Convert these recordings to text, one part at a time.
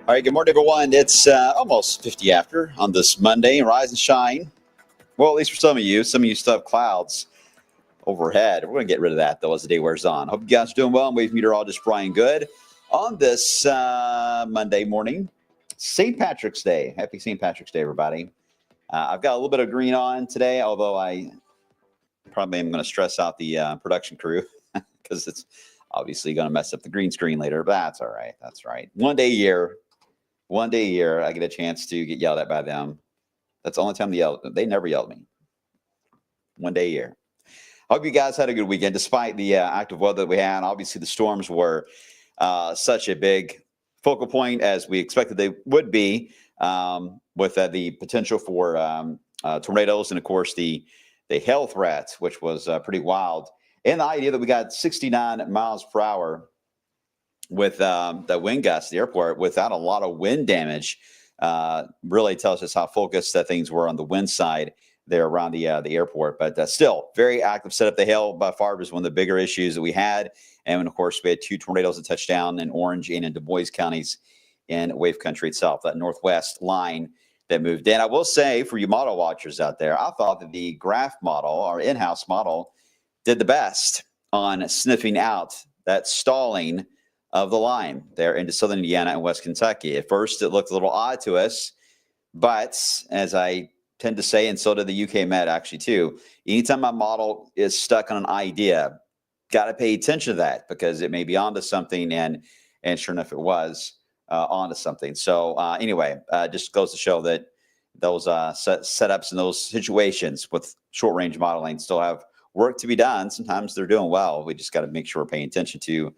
All right, good morning, everyone. It's almost 50 after on this Monday. Rise and shine. Well, at least for some of you. Some of you still have clouds overhead. We're going to get rid of that, though, as the day wears on. Hope you guys are doing well. I'm Wave Meteorologist Brian Good on this Monday morning, St. Patrick's Day. Happy St. Patrick's Day, everybody. I've got a little bit of green on today, although I probably am going to stress out the production crew because it's obviously going to mess up the green screen later, but that's all right. That's right. One day a year, I get a chance to get yelled at by them. That's the only time they yell. They never yell at me. One day a year. I hope you guys had a good weekend, despite the active weather that we had. Obviously, the storms were such a big focal point as we expected they would be, with the potential for tornadoes and, of course, the hail threat, which was pretty wild. And the idea that we got 69 miles per hour with the wind gusts at the airport without a lot of wind damage really tells us how focused that things were on the wind side there around the airport. But still, very active setup. The hail by far was one of the bigger issues that we had. And, of course, we had 2 tornadoes that touched down in Orange and in Du Bois counties in Wave Country itself, that northwest line that moved in. I will say, for you model watchers out there, I thought that the graph model, our in-house model, did the best on sniffing out that stalling of the line there into southern Indiana and West Kentucky. At first, it looked a little odd to us, but as I tend to say, and so did the UK Met actually too, anytime my model is stuck on an idea, got to pay attention to that because it may be onto something, and sure enough, it was onto something. So anyway, just goes to show that those setups and those situations with short-range modeling still have work to be done. Sometimes they're doing well. We just got to make sure we're paying attention to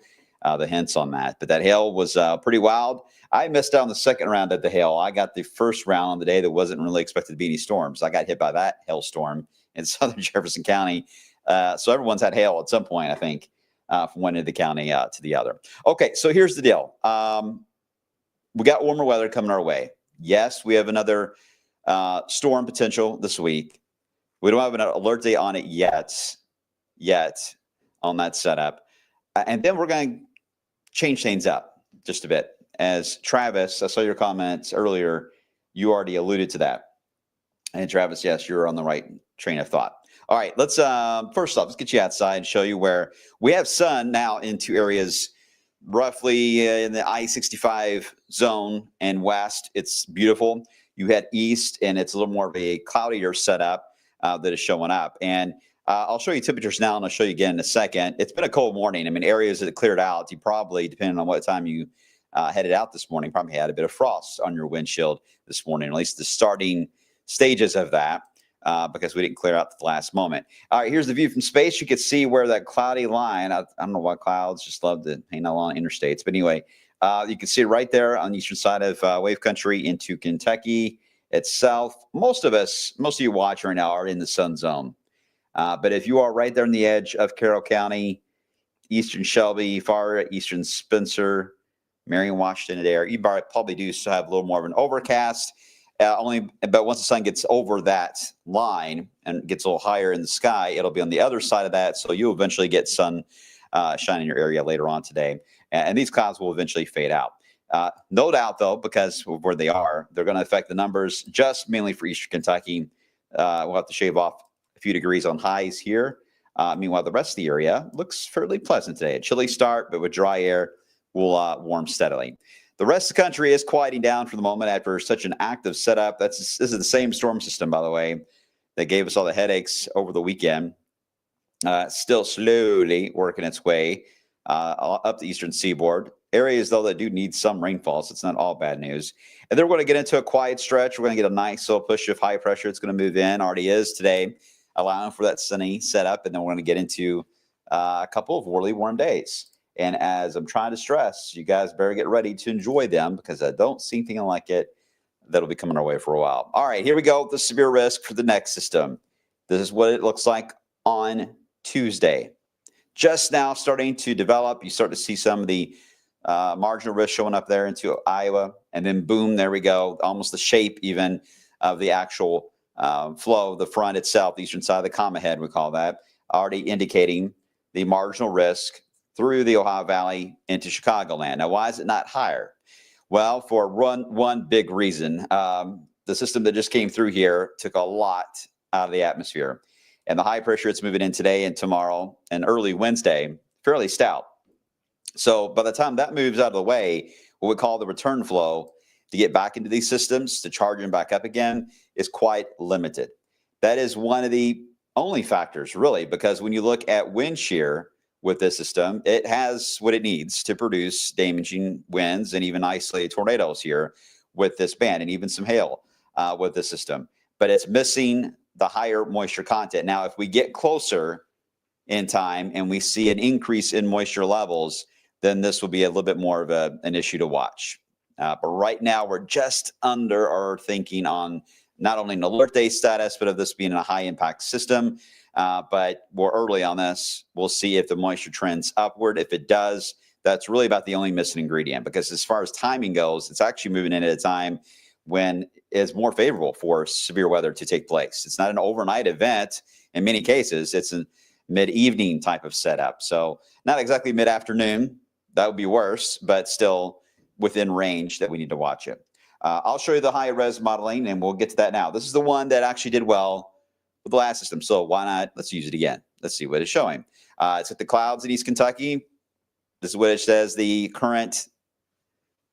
the hints on that. But that hail was pretty wild. I missed out on the second round of the hail. I got the first round on the day that wasn't really expected to be any storms. I got hit by that hailstorm in southern Jefferson County. So everyone's had hail at some point, I think, from one end of the county to the other. Okay, so here's the deal. We got warmer weather coming our way. Yes, we have another storm potential this week. We don't have an alert date on it yet on that setup. And then we're going to change things up just a bit. As Travis, I saw your comments earlier, you already alluded to that. And Travis, yes, you're on the right train of thought. All right, let's first off, let's get you outside and show you where we have sun now into areas roughly in the I-65 zone and west. It's beautiful. You head east, and it's a little more of a cloudier setup that is showing up. And I'll show you temperatures now, and I'll show you again in a second. It's been a cold morning. I mean, areas that cleared out, you probably, depending on what time you headed out this morning, probably had a bit of frost on your windshield this morning, at least the starting stages of that. Because we didn't clear out at the last moment. All right, here's the view from space. You can see where that cloudy line, I don't know why clouds just love to hang out along interstates. But anyway, you can see it right there on the eastern side of wave country into Kentucky itself. Most of you watching right now are in the sun zone. But if you are right there on the edge of Carroll County, eastern Shelby, far eastern Spencer, Marion, Washington there, you probably do still have a little more of an overcast. But once the sun gets over that line and gets a little higher in the sky, it'll be on the other side of that. So you'll eventually get sun shine in your area later on today. And these clouds will eventually fade out. No doubt, though, because of where they are, they're going to affect the numbers just mainly for eastern Kentucky. We'll have to shave off a few degrees on highs here. Meanwhile, the rest of the area looks fairly pleasant today. A chilly start, but with dry air, will warm steadily. The rest of the country is quieting down for the moment after such an active setup. This is the same storm system, by the way, that gave us all the headaches over the weekend. Still slowly working its way up the eastern seaboard. Areas, though, that do need some rainfall, so it's not all bad news. And then we're going to get into a quiet stretch. We're going to get a nice little push of high pressure. It's going to move in, already is today, allowing for that sunny setup. And then we're going to get into a couple of really warm days. And as I'm trying to stress, you guys better get ready to enjoy them because I don't see anything like it that'll be coming our way for a while. All right, here we go. The severe risk for the next system. This is what it looks like on Tuesday. Just now starting to develop. You start to see some of the marginal risk showing up there into Iowa. And then boom, there we go. Almost the shape even of the actual flow, the front itself, the eastern side of the comma head, we call that, already indicating the marginal risk through the Ohio Valley into Chicagoland. Now, why is it not higher? Well, for one big reason. The system that just came through here took a lot out of the atmosphere. And the high pressure it's moving in today and tomorrow and early Wednesday, fairly stout. So by the time that moves out of the way, what we call the return flow to get back into these systems, to charge them back up again, is quite limited. That is one of the only factors, really, because when you look at wind shear, with this system, it has what it needs to produce damaging winds and even isolated tornadoes here with this band, and even some hail with this system. But it's missing the higher moisture content. Now, if we get closer in time and we see an increase in moisture levels, then this will be a little bit more of an issue to watch. But right now, we're just under our thinking on not only an alert day status, but of this being a high impact system. But we're early on this. We'll see if the moisture trends upward. If it does, that's really about the only missing ingredient, because as far as timing goes, it's actually moving in at a time when it's more favorable for severe weather to take place. It's not an overnight event. In many cases, it's a mid-evening type of setup. So not exactly mid-afternoon. That would be worse, but still within range that we need to watch it. I'll show you the high res modeling, and we'll get to that now. This is the one that actually did well with the last system. So why not? Let's use it again. Let's see what it's showing. It's at the clouds in East Kentucky. This is what it says the current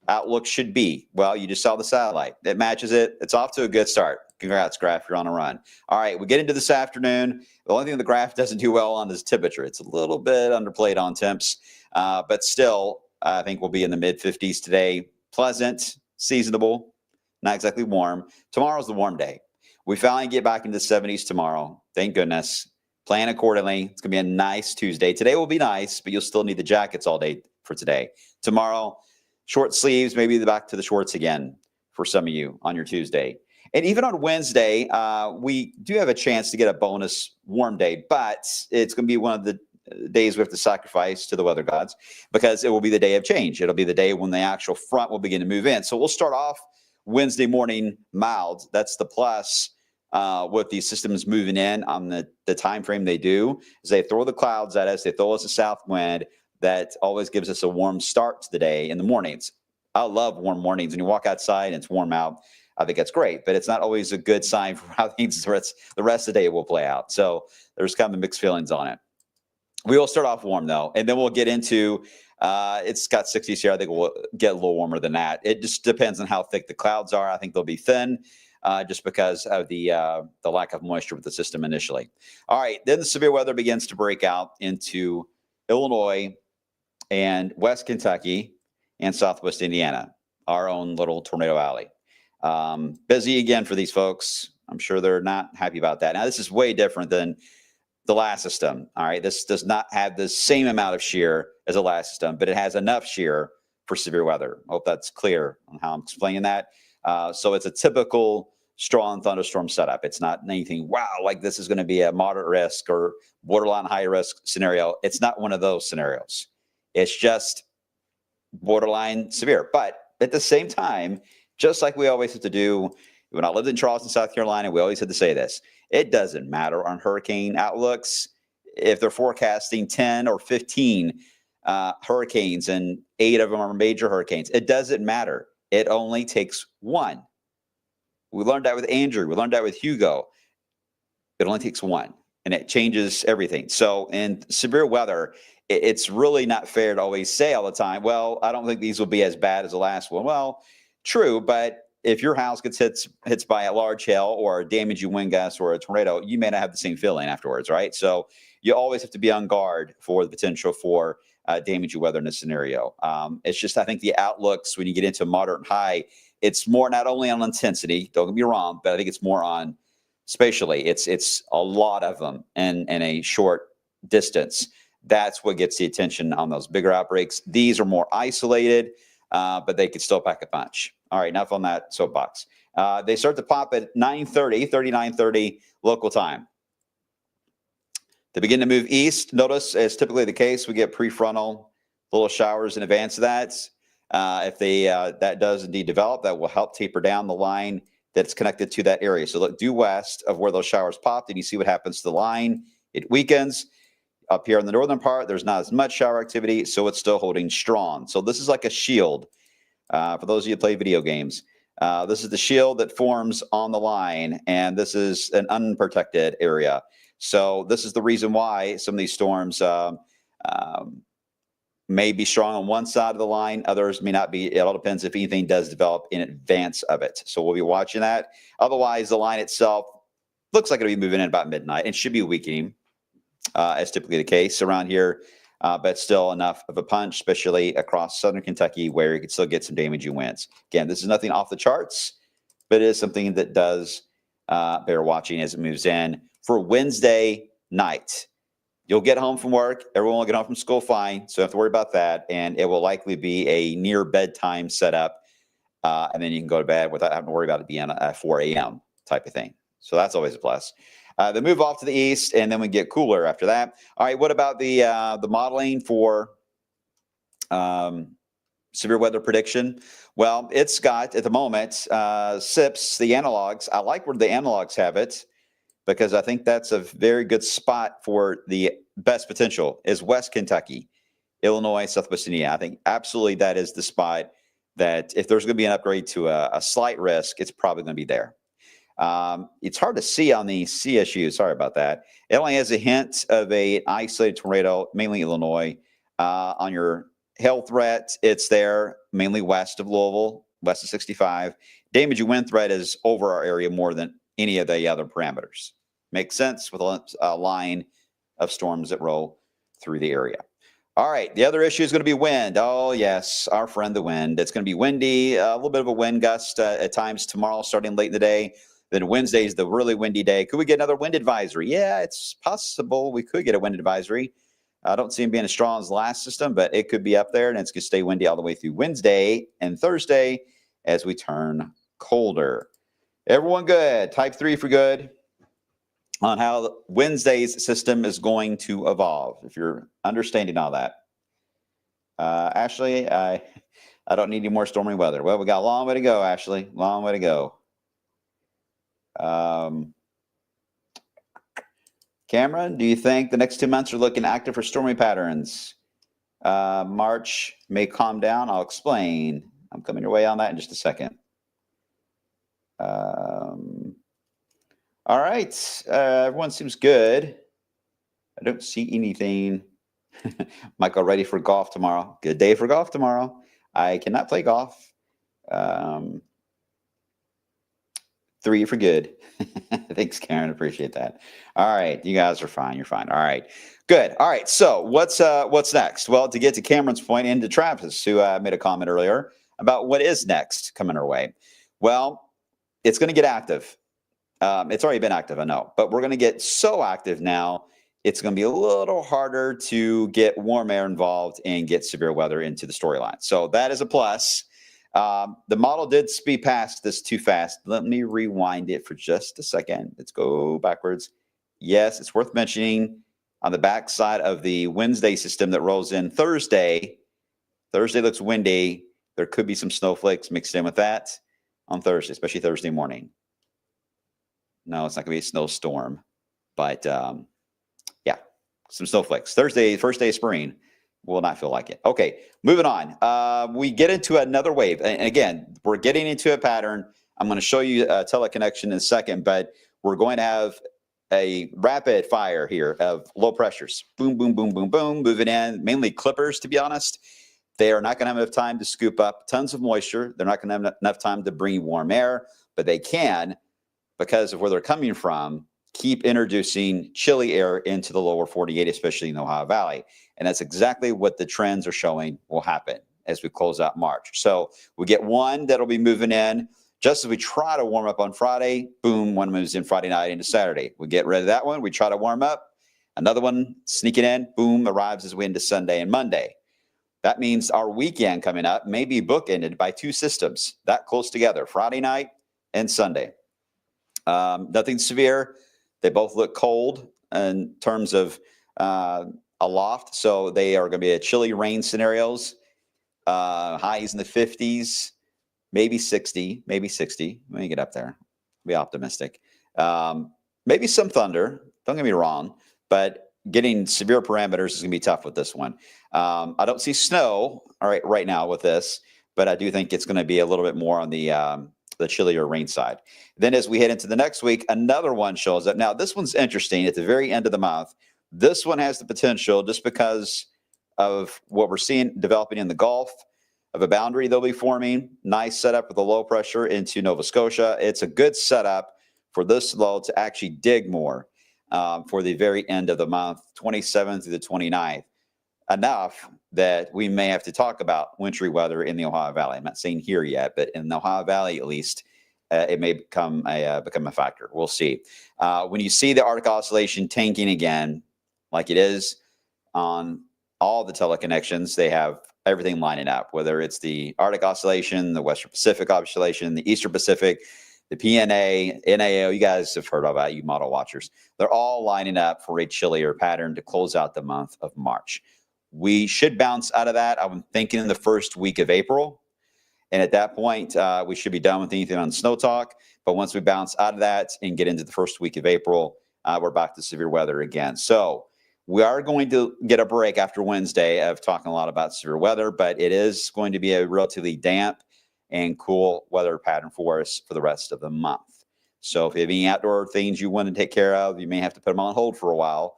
outlook should be. Well, you just saw the satellite. It matches it. It's off to a good start. Congrats, graph. You're on a run. All right, we get into this afternoon. The only thing the graph doesn't do well on is temperature. It's a little bit underplayed on temps, but still, I think we'll be in the mid-50s today. Pleasant, seasonable, not exactly warm. Tomorrow's the warm day. We finally get back into the 70s tomorrow. Thank goodness. Plan accordingly. It's going to be a nice Tuesday. Today will be nice, but you'll still need the jackets all day for today. Tomorrow, short sleeves, maybe back to the shorts again for some of you on your Tuesday. And even on Wednesday, we do have a chance to get a bonus warm day, but it's going to be one of the days we have to sacrifice to the weather gods, because it will be the day of change. It'll be the day when the actual front will begin to move in. So we'll start off Wednesday morning mild. That's the plus with these systems moving in on the time frame they do, is they throw the clouds at us. They throw us a south wind that always gives us a warm start to the day in the mornings. I love warm mornings. When you walk outside and it's warm out, I think that's great, but it's not always a good sign for how things the rest of the day will play out. So there's kind of mixed feelings on it. We will start off warm, though, and then we'll get into it's got 60s here. I think we'll get a little warmer than that. It just depends on how thick the clouds are. I think they'll be thin just because of the lack of moisture with the system initially. All right, then the severe weather begins to break out into Illinois and West Kentucky and Southwest Indiana, our own little tornado alley. Busy again for these folks. I'm sure they're not happy about that. Now, this is way different than the last system. All right, this does not have the same amount of shear as the last system, but it has enough shear for severe weather. I hope that's clear on how I'm explaining that. So it's a typical strong thunderstorm setup. It's not anything, wow, like this is going to be a moderate risk or borderline high risk scenario. It's not one of those scenarios. It's just borderline severe. But at the same time, just like we always have to do, when I lived in Charleston, South Carolina, we always had to say this. It doesn't matter on hurricane outlooks if they're forecasting 10 or 15 hurricanes and 8 of them are major hurricanes. It doesn't matter. It only takes one. We learned that with Andrew. We learned that with Hugo. It only takes one, and it changes everything. So in severe weather, it's really not fair to always say all the time, well, I don't think these will be as bad as the last one. Well, true, but if your house gets hits by a large hail or a damaging wind gust or a tornado, you may not have the same feeling afterwards, right? So you always have to be on guard for the potential for damaging weather in this scenario. It's just, I think the outlooks, when you get into moderate and high, it's more not only on intensity, don't get me wrong, but I think it's more on spatially. It's a lot of them in a short distance. That's what gets the attention on those bigger outbreaks. These are more isolated, but they could still pack a punch. All right, enough on that soapbox. They start to pop at 9:30 local time. They begin to move east. Notice, as typically the case, we get prefrontal little showers in advance of that. If that does indeed develop, that will help taper down the line that's connected to that area. So look due west of where those showers popped, and you see what happens to the line. It weakens. Up here in the northern part, there's not as much shower activity, so it's still holding strong. So this is like a shield. For those of you who play video games, this is the shield that forms on the line, and this is an unprotected area. So this is the reason why some of these storms may be strong on one side of the line, others may not be. It all depends if anything does develop in advance of it. So we'll be watching that. Otherwise, the line itself looks like it'll be moving in about midnight and should be weakening, as typically the case around here. But still enough of a punch, especially across southern Kentucky, where you can still get some damaging winds. Again, this is nothing off the charts, but it is something that does bear watching as it moves in. For Wednesday night, you'll get home from work. Everyone will get home from school fine, so you don't have to worry about that. And it will likely be a near bedtime setup. And then you can go to bed without having to worry about it being a 4 a.m. type of thing. So that's always a plus. They move off to the east, and then we get cooler after that. All right, what about the modeling for severe weather prediction? Well, it's got, at the moment, SIPs, the analogs. I like where the analogs have it because I think that's a very good spot for the best potential is West Kentucky, Illinois, Southwest Indiana. I think absolutely that is the spot that if there's going to be an upgrade to a slight risk, it's probably going to be there. It's hard to see on the CSU. Sorry about that. It only has a hint of an isolated tornado, mainly Illinois. On your hail threat, it's there, mainly west of Louisville, west of 65. Damaging wind threat is over our area more than any of the other parameters. Makes sense with a line of storms that roll through the area. All right, the other issue is going to be wind. Oh, yes, our friend the wind. It's going to be windy, a little bit of a wind gust at times tomorrow, starting late in the day. Then Wednesday is the really windy day. Could we get another wind advisory? Yeah, it's possible we could get a wind advisory. I don't see them being as strong as the last system, but it could be up there, and it's going to stay windy all the way through Wednesday and Thursday as we turn colder. Everyone good? Type 3 for good on how Wednesday's system is going to evolve, if you're understanding all that. Ashley, I don't need any more stormy weather. Well, we got a long way to go, Ashley. Long way to go. Cameron, do you think the next 2 months are looking active for stormy patterns? March may calm down. I'll explain. I'm coming your way on that in just a second. All right. Everyone seems good. I don't see anything Michael, ready for golf tomorrow. Good day for golf tomorrow. I cannot play golf. 3 for good. Thanks, Karen. Appreciate that. All right. You guys are fine. You're fine. All right. Good. All right. So what's next? Well, to get to Cameron's point and to Travis, who made a comment earlier about what is next coming our way. Well, it's going to get active. It's already been active, I know, but we're going to get so active now, it's going to be a little harder to get warm air involved and get severe weather into the storyline. So that is a plus. The model did speed past this too fast. Let me rewind it for just a second. Let's go backwards. Yes, it's worth mentioning on the backside of the Wednesday system that rolls in Thursday. Thursday looks windy. There could be some snowflakes mixed in with that on Thursday, especially Thursday morning. No, it's not going to be a snowstorm, but yeah, some snowflakes. Thursday, first day of spring, will not feel like it. Okay, moving on. We get into another wave. And again, we're getting into a pattern. I'm going to show you a teleconnection in a second, but we're going to have a rapid fire here of low pressures. Boom, boom, boom, boom, boom, moving in, mainly clippers, to be honest. They are not going to have enough time to scoop up tons of moisture. They're not going to have enough time to bring warm air, but they can, because of where they're coming from, keep introducing chilly air into the lower 48, especially in the Ohio Valley. And that's exactly what the trends are showing will happen as we close out March. So we get one that'll be moving in just as we try to warm up on Friday. Boom, one moves in Friday night into Saturday. We get rid of that one. We try to warm up. Another one sneaking in, boom, arrives as we into Sunday and Monday. That means our weekend coming up may be bookended by 2 systems that close together, Friday night and Sunday. Nothing severe. They both look cold in terms of aloft, so they are going to be a chilly rain scenarios. Highs in the 50s, maybe 60, maybe 60. Let me get up there. Be optimistic. Maybe some thunder. Don't get me wrong, but getting severe parameters is going to be tough with this one. I don't see snow right now with this, but I do think it's going to be a little bit more on the chillier rain side. Then as we head into the next week, another one shows up. Now, this one's interesting at the very end of the month. This one has the potential, just because of what we're seeing developing in the Gulf, of a boundary they'll be forming. Nice setup with the low pressure into Nova Scotia. It's a good setup for this low to actually dig more for the very end of the month, 27th through the 29th. Enough that we may have to talk about wintry weather in the Ohio Valley. I'm not saying here yet, but in the Ohio Valley at least, it may become a factor. We'll see. When you see the Arctic oscillation tanking again, like it is on all the teleconnections, they have everything lining up, whether it's the Arctic oscillation, the Western Pacific oscillation, the Eastern Pacific, the PNA, NAO. You guys have heard about it, you model watchers. They're all lining up for a chillier pattern to close out the month of March. We should bounce out of that. I'm thinking in the first week of April. And at that point, we should be done with anything on StormTALK. But once we bounce out of that and get into the first week of April, we're back to severe weather again. So we are going to get a break after Wednesday of talking a lot about severe weather, but it is going to be a relatively damp and cool weather pattern for us for the rest of the month. So if you have any outdoor things you want to take care of, you may have to put them on hold for a while.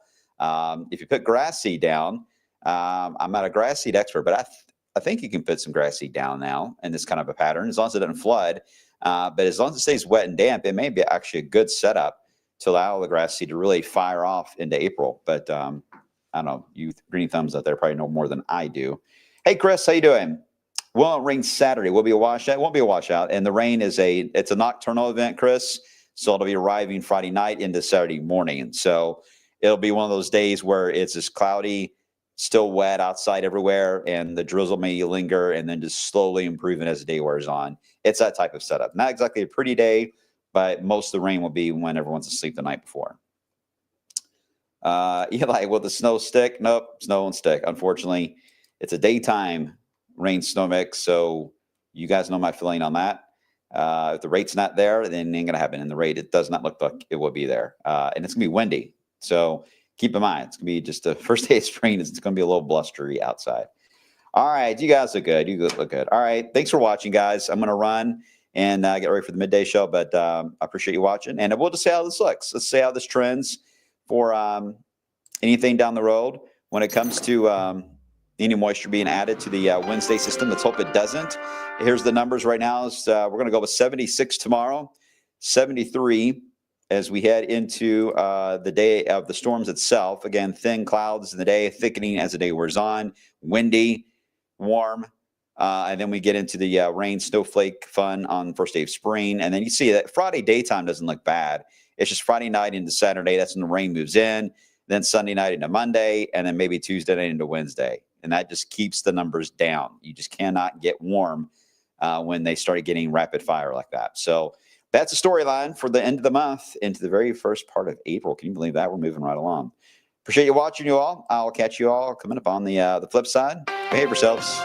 If you put grass seed down, I'm not a grass seed expert, but I think you can put some grass seed down now in this kind of a pattern, as long as it doesn't flood. But as long as it stays wet and damp, it may be actually a good setup to allow the grass seed to really fire off into April. But I don't know, you green thumbs out there probably know more than I do. Hey, Chris, how you doing? Won't rain Saturday. Will be a washout. It won't be a washout. And the rain it's a nocturnal event, Chris. So it'll be arriving Friday night into Saturday morning. And so it'll be one of those days where it's just cloudy, still wet outside everywhere, and the drizzle may linger and then just slowly improving as the day wears on. It's that type of setup. Not exactly a pretty day, but most of the rain will be when everyone's asleep the night before. Eli, will the snow stick? Nope, snow won't stick. Unfortunately, it's a daytime rain snow mix, so you guys know my feeling on that. If the rate's not there, then it ain't gonna happen. And the rate, it does not look like it will be there. And it's gonna be windy. So keep in mind, it's going to be just the first day of spring. It's going to be a little blustery outside. All right. You guys look good. You look good. All right. Thanks for watching, guys. I'm going to run and get ready for the midday show, but I appreciate you watching. And we'll just see how this looks. Let's see how this trends for anything down the road. when it comes to any moisture being added to the Wednesday system. Let's hope it doesn't. Here's the numbers right now. We're going to go with 76 tomorrow, 73 as we head into the day of the storms itself. Again, thin clouds in the day, thickening as the day wears on, windy, warm. And then we get into the rain, snowflake fun on the first day of spring. And then you see that Friday daytime doesn't look bad. It's just Friday night into Saturday. That's when the rain moves in. Then Sunday night into Monday. And then maybe Tuesday night into Wednesday. And that just keeps the numbers down. You just cannot get warm when they started getting rapid fire like that. So that's a storyline for the end of the month into the very first part of April. Can you believe that? We're moving right along. Appreciate you watching, you all. I'll catch you all coming up on the flip side. Behave yourselves.